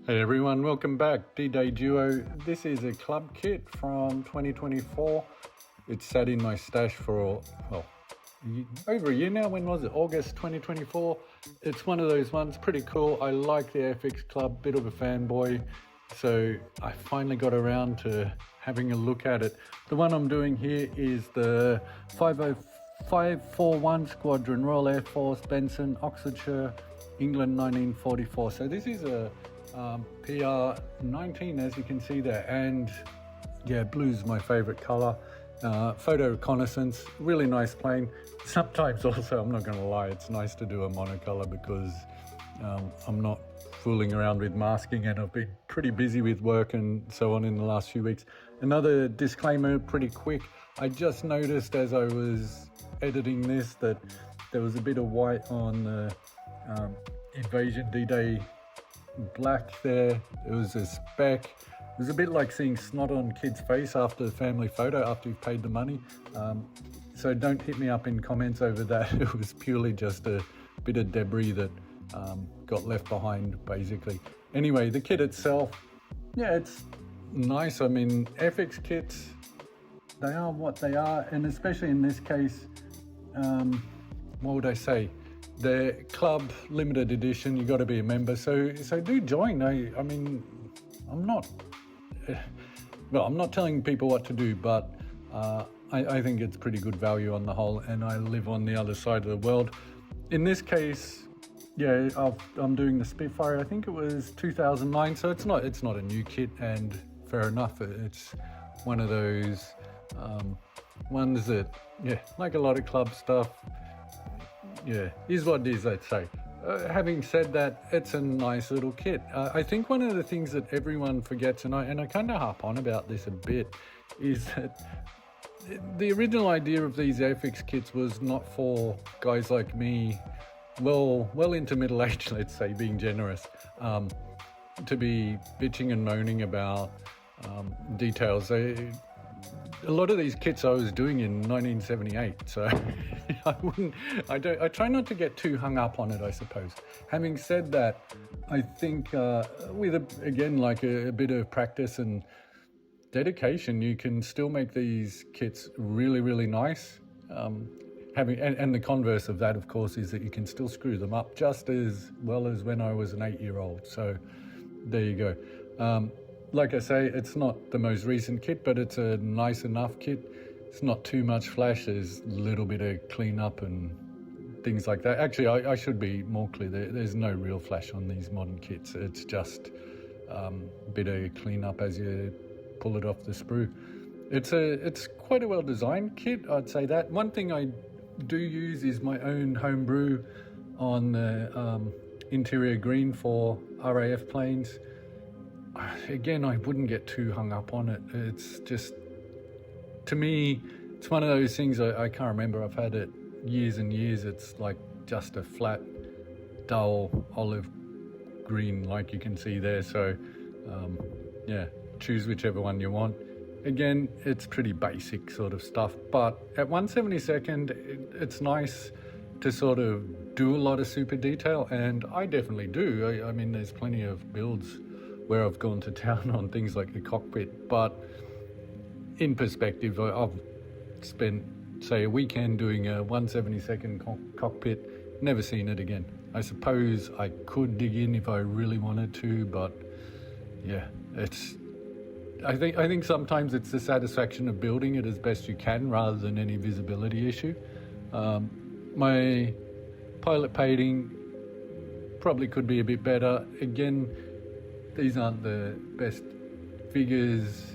Hey everyone, welcome back. D-Day Duo. This is a club kit from 2024. It's sat in my stash for, well, over a year now. When was it? August 2024. It's one of those ones, pretty cool. I like the Airfix club, bit of a fanboy. So I finally got around to having a look at it. The one I'm doing here is the 50541 Squadron, Royal Air Force, Benson, Oxfordshire, England 1944. So this is a PR.19, as you can see there, and yeah, blue's my favorite color. Photo reconnaissance, really nice plane. Sometimes also, I'm not going to lie, it's nice to do a monocolor because I'm not fooling around with masking, and I've been pretty busy with work and so on in the last few weeks. Another disclaimer, pretty quick. I just noticed as I was editing this that there was a bit of white on the Invasion D-Day black there. It was a speck. It was a bit like seeing snot on kid's face after the family photo, after you've paid the money. So don't hit me up in comments over that. It was purely just a bit of debris that got left behind, basically. Anyway, the kit itself, yeah, it's nice. I mean, Airfix kits, they are what they are, and especially in this case, what would I say? The club limited edition, you got to be a member, so do join. I mean, I'm not telling people what to do, but I think it's pretty good value on the whole, and I live on the other side of the world. In this case, yeah, I'm doing the Spitfire. I think it was 2009, so it's not a new kit, and fair enough. It's one of those ones that, yeah, like a lot of club stuff, yeah, is what it is, I'd say. Having said that, it's a nice little kit. I think one of the things that everyone forgets, and I kind of harp on about this a bit, is that the original idea of these Airfix kits was not for guys like me, well into middle age, let's say, being generous, to be bitching and moaning about details. A lot of these kits I was doing in 1978, so I try not to get too hung up on it, I suppose. Having said that, I think with a bit of practice and dedication, you can still make these kits really, really nice. And the converse of that, of course, is that you can still screw them up just as well as when I was an 8-year-old. So there you go. Like I say, it's not the most recent kit, but it's a nice enough kit. It's not too much flash. There's a little bit of cleanup and things like that. Actually, I should be more clear. There's no real flash on these modern kits. It's just a bit of cleanup as you pull it off the sprue. It's quite a well-designed kit, I'd say that. One thing I do use is my own homebrew on the interior green for RAF planes. Again, I wouldn't get too hung up on it. It's just, to me, it's one of those things I can't remember. I've had it years and years. It's like just a flat, dull olive green, like you can see there. So, yeah, choose whichever one you want. Again, it's pretty basic sort of stuff, but at 1/72nd, it's nice to sort of do a lot of super detail, and I definitely do. I mean, there's plenty of builds where I've gone to town on things like the cockpit, but in perspective, I've spent, say, a weekend doing a 1/72nd cockpit, never seen it again. I suppose I could dig in if I really wanted to, but yeah, I think sometimes it's the satisfaction of building it as best you can rather than any visibility issue. My pilot painting probably could be a bit better. Again, these aren't the best figures,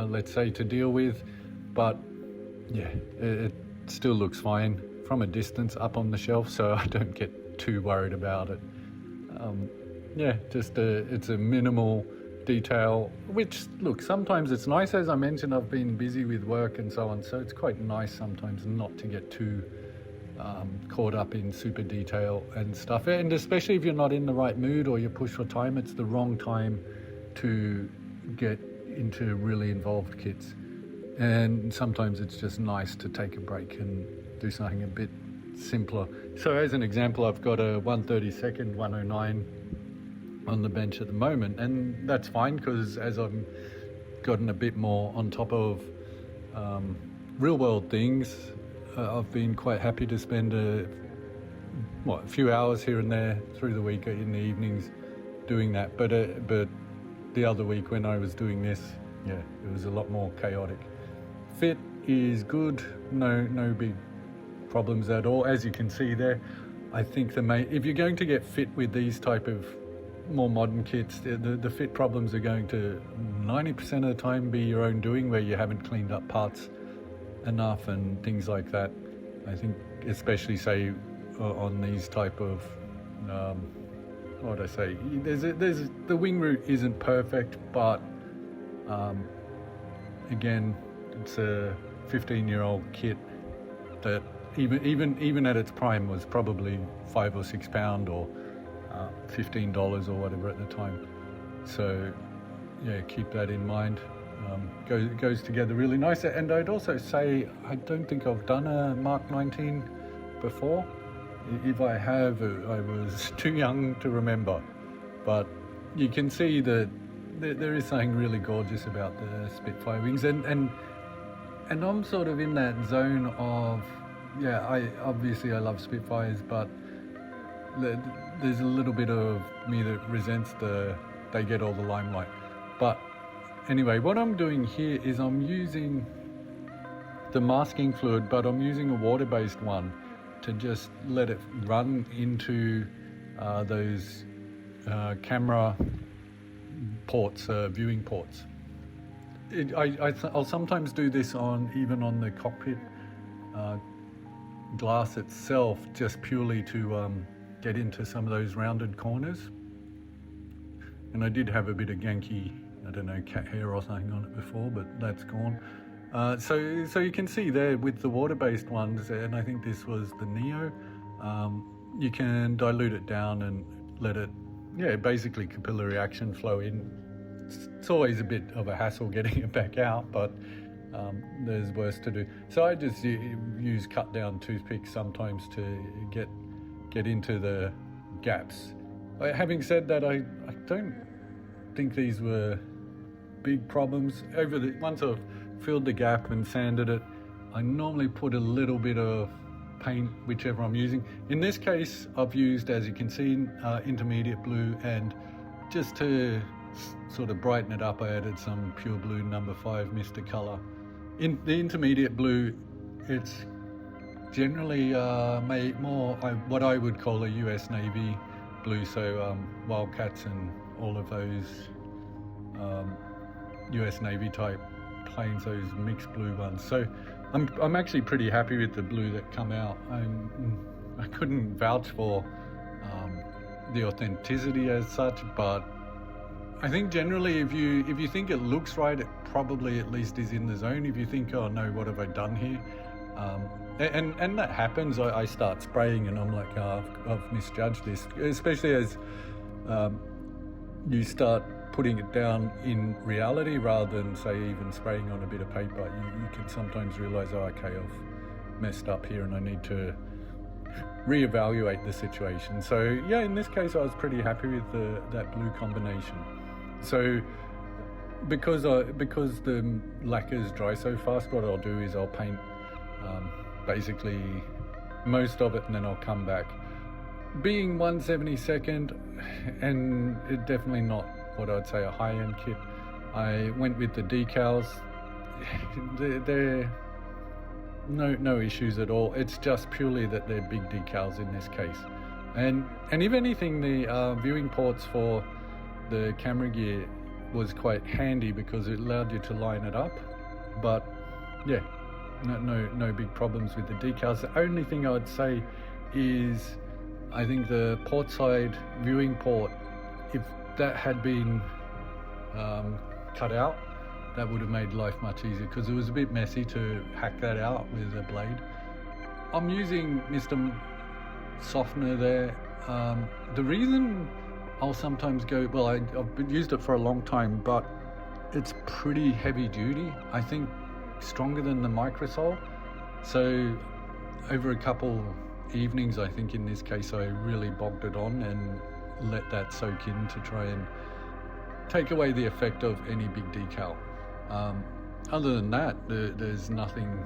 let's say, to deal with, but yeah, it still looks fine from a distance up on the shelf, so I don't get too worried about it. Yeah, just it's a minimal detail, which, look, sometimes it's nice. As I mentioned, I've been busy with work and so on, so it's quite nice sometimes not to get too caught up in super detail and stuff, and especially if you're not in the right mood or you're pushed for time, it's the wrong time to get into really involved kits, and sometimes it's just nice to take a break and do something a bit simpler. So as an example, I've got a 1/32nd 109 on the bench at the moment, and that's fine, because as I've gotten a bit more on top of real world things, I've been quite happy to spend a few hours here and there through the week in the evenings doing that. But the other week when I was doing this, it was a lot more chaotic. Fit is good, no big problems at all. As you can see there, I think if you're going to get fit with these type of more modern kits, the fit problems are going to 90% of the time be your own doing, where you haven't cleaned up parts enough and things like that. I think especially say on these type of what would I say, there's the wing root isn't perfect, but again, it's a 15-year-old kit that even at its prime was probably £5 or £6 or $15 or whatever at the time. So keep that in mind. Goes together really nice. And I'd also say I don't think I've done a Mark 19 before. If I have, I was too young to remember. But you can see that there is something really gorgeous about the Spitfire wings, and I'm sort of in that zone of I love Spitfires, but there's a little bit of me that resents they get all the limelight. But anyway, what I'm doing here is I'm using the masking fluid, but I'm using a water-based one to just let it run into those camera ports, viewing ports. I'll sometimes do this even on the cockpit glass itself, just purely to get into some of those rounded corners. And I did have a bit of ganky, I don't know, cat hair or something on it before, but that's gone. So you can see there with the water-based ones, and I think this was the Neo, you can dilute it down and let it, basically capillary action flow in. It's always a bit of a hassle getting it back out, but there's worse to do. So I just use cut-down toothpicks sometimes to get into the gaps. Having said that, I don't think these were big problems. Once I've filled the gap and sanded it, I normally put a little bit of paint, whichever I'm using. In this case, I've used, as you can see, intermediate blue, and just to sort of brighten it up, I added some pure blue number 5 Mr. Color. In the intermediate blue, it's generally made more what I would call a US Navy blue, so Wildcats and all of those US Navy type planes, those mixed blue ones. So I'm actually pretty happy with the blue that come out. I couldn't vouch for the authenticity as such, but I think generally if you think it looks right, it probably at least is in the zone. If you think, oh no, what have I done here? And that happens. I start spraying and I'm like, oh, I've misjudged this, especially as you start putting it down in reality rather than, say, even spraying on a bit of paper. You can sometimes realize, oh, okay, I've messed up here and I need to reevaluate the situation. So in this case I was pretty happy with that blue combination. So because the lacquers dry so fast, what I'll do is I'll paint basically most of it, and then I'll come back. Being 1/72nd, and it definitely not what I'd say a high-end kit, I went with the decals. They're no issues at all. It's just purely that they're big decals in this case. And if anything, the viewing ports for the camera gear was quite handy because it allowed you to line it up. But no big problems with the decals. The only thing I'd say is I think the port side viewing port, if that had been cut out, that would have made life much easier because it was a bit messy to hack that out with a blade. I'm using Mr. Softener there. The reason I'll sometimes go, well, I've used it for a long time, but it's pretty heavy duty. I think stronger than the Microsol. So over a couple evenings, I think in this case, I really bogged it on and let that soak in to try and take away the effect of any big decal. Other than that, there's nothing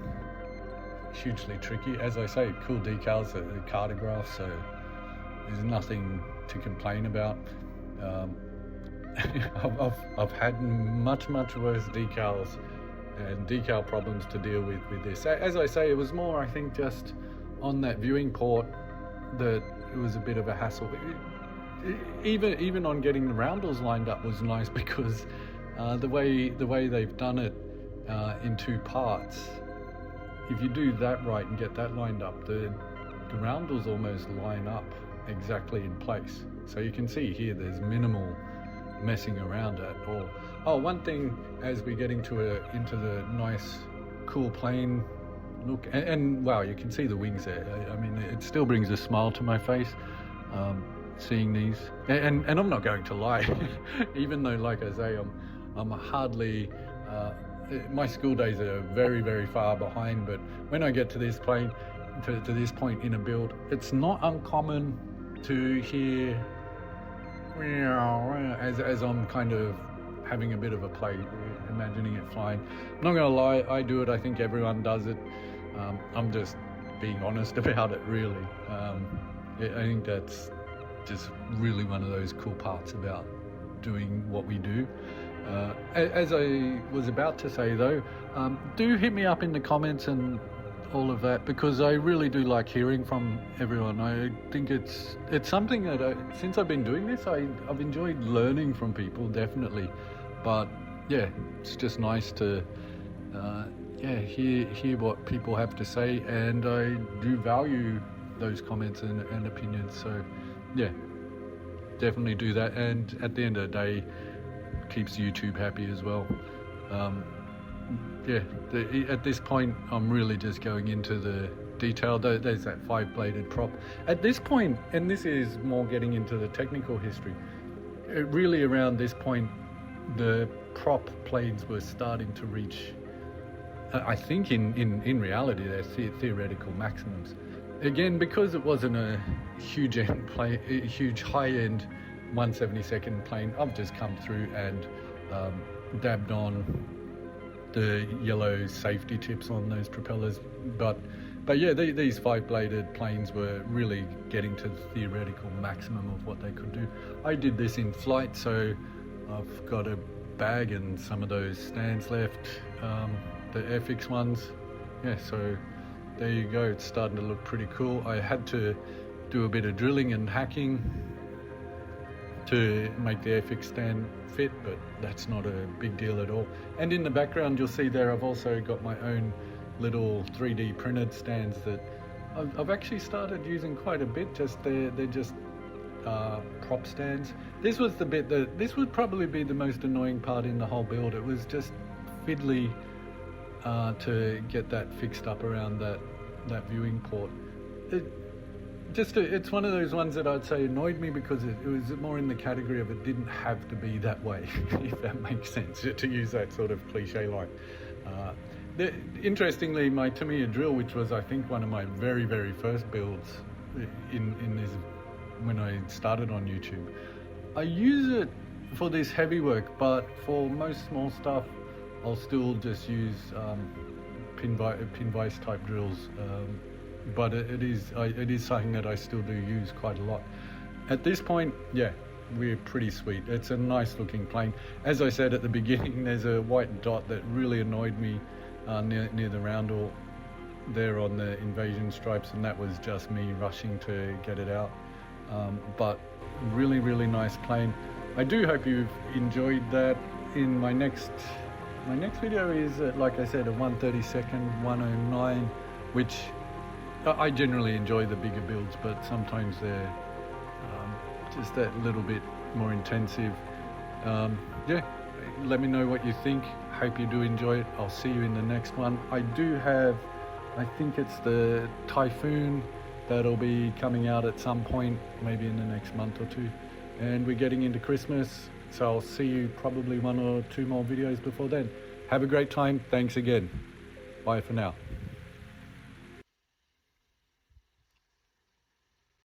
hugely tricky. As I say, cool decals, the cartograph, so there's nothing to complain about. I've had much worse decals and decal problems to deal with this. As I say, it was more, I think, just on that viewing port that it was a bit of a hassle. Even on getting the roundels lined up was nice, because the way they've done it in two parts, if you do that right and get that lined up, the roundels almost line up exactly in place. So you can see here there's minimal messing around at all. Oh, one thing, as we're getting into the nice cool plane look, and wow, you can see the wings there. I mean, it still brings a smile to my face seeing these, and I'm not going to lie. Even though, like I say, I'm hardly my school days are very far behind, but when I get to this plane, to this point in a build, it's not uncommon to hear as I'm kind of having a bit of a play, imagining it flying. I'm not gonna lie, I do it. I think everyone does it. I'm just being honest about it, really. I think that's just really one of those cool parts about doing what we do. As I was about to say though, do hit me up in the comments and all of that, because I really do like hearing from everyone. I think it's something that since I've been doing this, I've enjoyed learning from people, definitely. But yeah, it's just nice to hear what people have to say, and I do value those comments and opinions. So yeah, definitely do that, and at the end of the day, keeps YouTube happy as well. At this point, I'm really just going into the detail. There's that 5-bladed prop. At this point, and this is more getting into the technical history, really around this point, the prop planes were starting to reach, I think in reality, their theoretical maximums. Again, because it wasn't a huge high-end 1/72nd plane, I've just come through and dabbed on the yellow safety tips on those propellers, but yeah, these 5-bladed planes were really getting to the theoretical maximum of what they could do. I did this in flight, so I've got a bag and some of those stands left, the Airfix ones. Yeah, so there you go. It's starting to look pretty cool. I had to do a bit of drilling and hacking to make the Airfix stand fit, but that's not a big deal at all. And in the background, you'll see there, I've also got my own little 3D printed stands that I've actually started using quite a bit. They're just prop stands. This was the bit that, this would probably be the most annoying part in the whole build. It was just fiddly to get that fixed up around that viewing port. It's one of those ones that I'd say annoyed me, because it was more in the category of it didn't have to be that way, if that makes sense, to use that sort of cliche line. Interestingly, my Tamiya drill, which was I think one of my very first builds in this, when I started on YouTube, I use it for this heavy work, but for most small stuff I'll still just use pin vise type drills. But it is something that I still do use quite a lot. At this point, yeah, we're pretty sweet. It's a nice looking plane. As I said at the beginning, there's a white dot that really annoyed me near the roundel there on the invasion stripes, and that was just me rushing to get it out. But really nice plane. I do hope you've enjoyed that. In my next video is, like I said, a 1/32 109, which I generally enjoy the bigger builds, but sometimes they're just that little bit more intensive. Yeah, let me know what you think. Hope you do enjoy it. I'll see you in the next one. I do have, I think it's the Typhoon that'll be coming out at some point, maybe in the next month or two. And we're getting into Christmas, so I'll see you probably 1 or 2 more videos before then. Have a great time. Thanks again. Bye for now.